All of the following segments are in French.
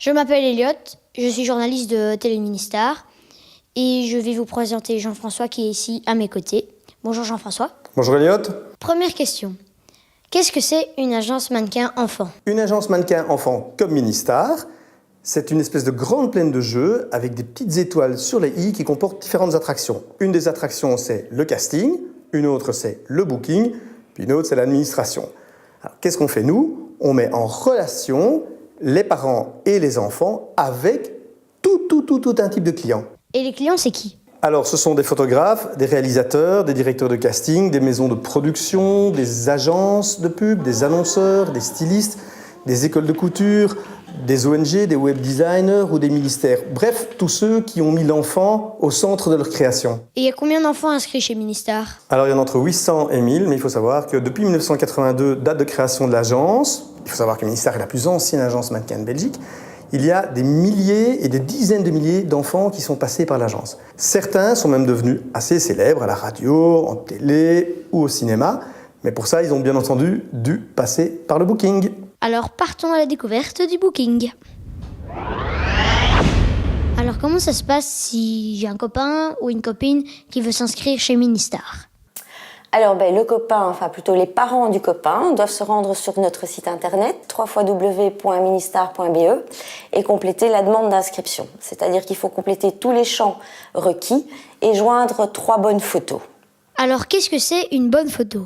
Je m'appelle Elliot, je suis journaliste de Télé-Ministar et je vais vous présenter Jean-François qui est ici à mes côtés. Bonjour Jean-François. Bonjour Elliot. Première question. Qu'est-ce que c'est une agence mannequin enfant ? Une agence mannequin enfant comme Ministar, c'est une espèce de grande plaine de jeux avec des petites étoiles sur les i qui comportent différentes attractions. Une des attractions, c'est le casting, une autre, c'est le booking, puis une autre, c'est l'administration. Alors, qu'est-ce qu'on fait nous ? On met en relation les parents et les enfants avec tout un type de clients. Et les clients, c'est qui ? Alors, ce sont des photographes, des réalisateurs, des directeurs de casting, des maisons de production, des agences de pub, des annonceurs, des stylistes, des écoles de couture, des ONG, des web designers ou des ministères. Bref, tous ceux qui ont mis l'enfant au centre de leur création. Et il y a combien d'enfants inscrits chez Ministar ? Alors, il y en a entre 800 et 1000, mais il faut savoir que depuis 1982, date de création de l'agence, il faut savoir que Ministar est la plus ancienne agence mannequin de Belgique, il y a des milliers et des dizaines de milliers d'enfants qui sont passés par l'agence. Certains sont même devenus assez célèbres à la radio, en télé ou au cinéma, mais pour ça, ils ont bien entendu dû passer par le booking. Alors partons à la découverte du booking. Alors comment ça se passe si j'ai un copain ou une copine qui veut s'inscrire chez Ministar ? Alors le copain, enfin plutôt les parents du copain, doivent se rendre sur notre site internet www.ministar.be et compléter la demande d'inscription. C'est-à-dire qu'il faut compléter tous les champs requis et joindre 3 bonnes photos. Alors qu'est-ce que c'est une bonne photo ?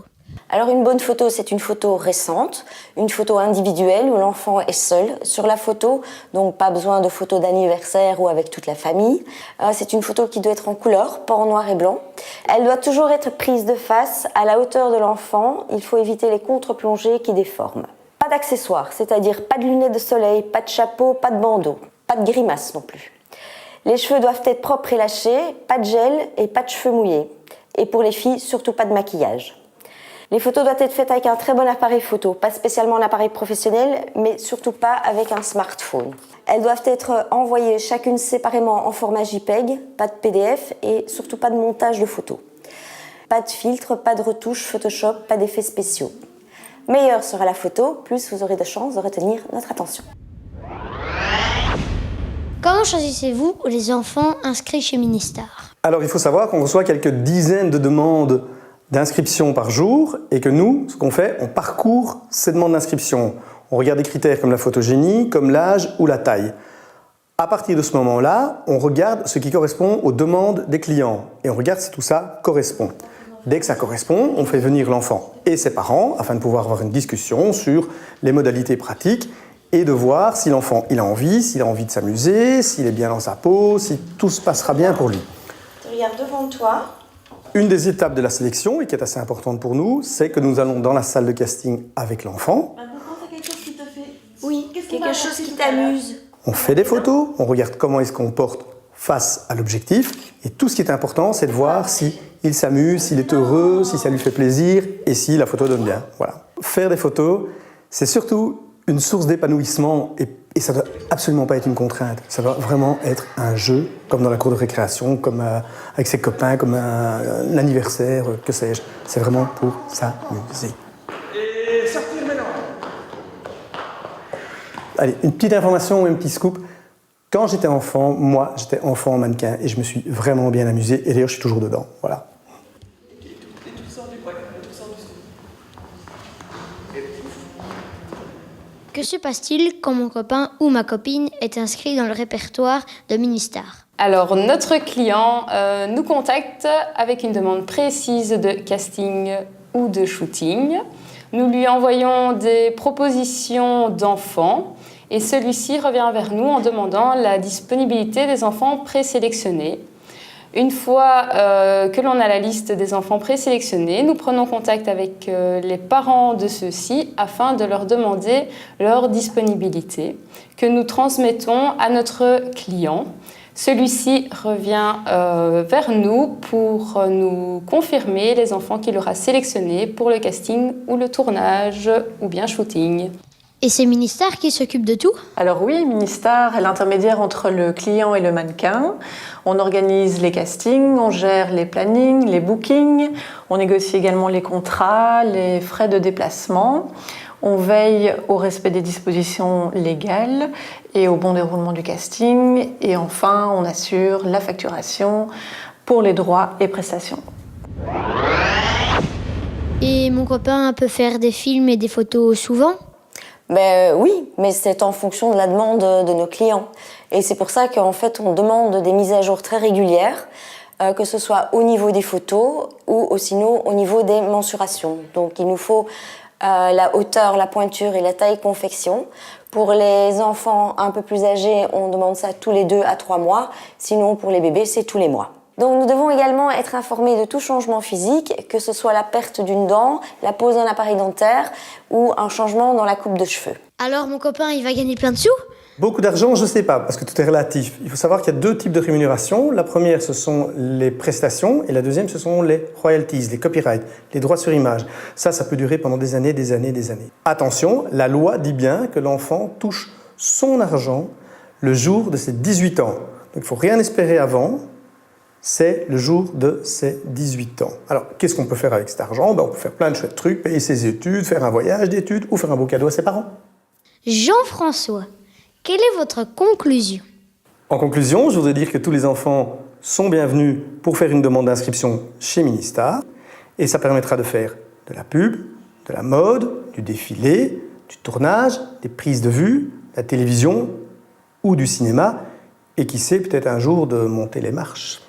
Alors une bonne photo, c'est une photo récente, une photo individuelle où l'enfant est seul sur la photo, donc pas besoin de photo d'anniversaire ou avec toute la famille. C'est une photo qui doit être en couleur, pas en noir et blanc. Elle doit toujours être prise de face, à la hauteur de l'enfant. Il faut éviter les contre-plongées qui déforment. Pas d'accessoires, c'est-à-dire pas de lunettes de soleil, pas de chapeau, pas de bandeau, pas de grimace non plus. Les cheveux doivent être propres et lâchés, pas de gel et pas de cheveux mouillés. Et pour les filles, surtout pas de maquillage. Les photos doivent être faites avec un très bon appareil photo, pas spécialement un appareil professionnel, mais surtout pas avec un smartphone. Elles doivent être envoyées chacune séparément en format JPEG, pas de PDF et surtout pas de montage de photos. Pas de filtre, pas de retouche Photoshop, pas d'effets spéciaux. Meilleure sera la photo, plus vous aurez de chances de retenir notre attention. Comment choisissez-vous les enfants inscrits chez Ministar ? Alors, il faut savoir qu'on reçoit quelques dizaines de demandes d'inscription par jour et que nous, ce qu'on fait, on parcourt ces demandes d'inscription. On regarde des critères comme la photogénie, comme l'âge ou la taille. À partir de ce moment-là, on regarde ce qui correspond aux demandes des clients et on regarde si tout ça correspond. Dès que ça correspond, on fait venir l'enfant et ses parents afin de pouvoir avoir une discussion sur les modalités pratiques et de voir si l'enfant il a envie de s'amuser, s'il est bien dans sa peau, si tout se passera bien pour lui. Tu regardes devant toi. Une des étapes de la sélection, et qui est assez importante pour nous, c'est que nous allons dans la salle de casting avec l'enfant. Maintenant, tu as quelque chose qui te fait... Oui, quelque chose qui t'amuse. On fait des photos, on regarde comment il se comporte face à l'objectif. Et tout ce qui est important, c'est de voir s'il s'amuse, s'il est heureux, si ça lui fait plaisir et si la photo donne bien. Voilà. Faire des photos, c'est surtout une source d'épanouissement et ça ne doit absolument pas être une contrainte. Ça doit vraiment être un jeu, comme dans la cour de récréation, comme avec ses copains, comme un anniversaire, que sais-je. C'est vraiment pour s'amuser. Et sortir maintenant. Allez, une petite information ou un petit scoop. Quand j'étais enfant, moi, j'étais enfant en mannequin et je me suis vraiment bien amusé. Et d'ailleurs, je suis toujours dedans. Voilà. Et tout sort du poids, et tout sort du scoop. Que se passe-t-il quand mon copain ou ma copine est inscrit dans le répertoire de Ministar ? Alors, notre client nous contacte avec une demande précise de casting ou de shooting. Nous lui envoyons des propositions d'enfants et celui-ci revient vers nous en demandant la disponibilité des enfants présélectionnés. Une fois que l'on a la liste des enfants présélectionnés, nous prenons contact avec les parents de ceux-ci afin de leur demander leur disponibilité, que nous transmettons à notre client. Celui-ci revient vers nous pour nous confirmer les enfants qu'il aura sélectionnés pour le casting ou le tournage ou bien shooting. Et c'est Ministar qui s'occupe de tout ? Alors oui, Ministar est l'intermédiaire entre le client et le mannequin. On organise les castings, on gère les plannings, les bookings, on négocie également les contrats, les frais de déplacement. On veille au respect des dispositions légales et au bon déroulement du casting. Et enfin, on assure la facturation pour les droits et prestations. Et mon copain peut faire des films et des photos souvent? Oui, mais c'est en fonction de la demande de nos clients. Et c'est pour ça qu'en fait, on demande des mises à jour très régulières, que ce soit au niveau des photos ou sinon au niveau des mensurations. Donc il nous faut la hauteur, la pointure et la taille confection. Pour les enfants un peu plus âgés, on demande ça tous les 2 à 3 mois. Sinon, pour les bébés, c'est tous les mois. Donc nous devons également être informés de tout changement physique, que ce soit la perte d'une dent, la pose d'un appareil dentaire ou un changement dans la coupe de cheveux. Alors mon copain, il va gagner plein de sous? Beaucoup d'argent, je ne sais pas, parce que tout est relatif. Il faut savoir qu'il y a 2 types de rémunération. La première, ce sont les prestations, et la deuxième, ce sont les royalties, les copyrights, les droits sur image. Ça peut durer pendant des années, des années, des années. Attention, la loi dit bien que l'enfant touche son argent le jour de ses 18 ans. Donc il ne faut rien espérer avant. C'est le jour de ses 18 ans. Alors, qu'est-ce qu'on peut faire avec cet argent? On peut faire plein de chouettes trucs, payer ses études, faire un voyage d'études ou faire un beau cadeau à ses parents. Jean-François, quelle est votre conclusion? En conclusion, je voudrais dire que tous les enfants sont bienvenus pour faire une demande d'inscription chez Ministar. Et ça permettra de faire de la pub, de la mode, du défilé, du tournage, des prises de vue, de la télévision ou du cinéma. Et qui sait, peut-être un jour de monter les marches.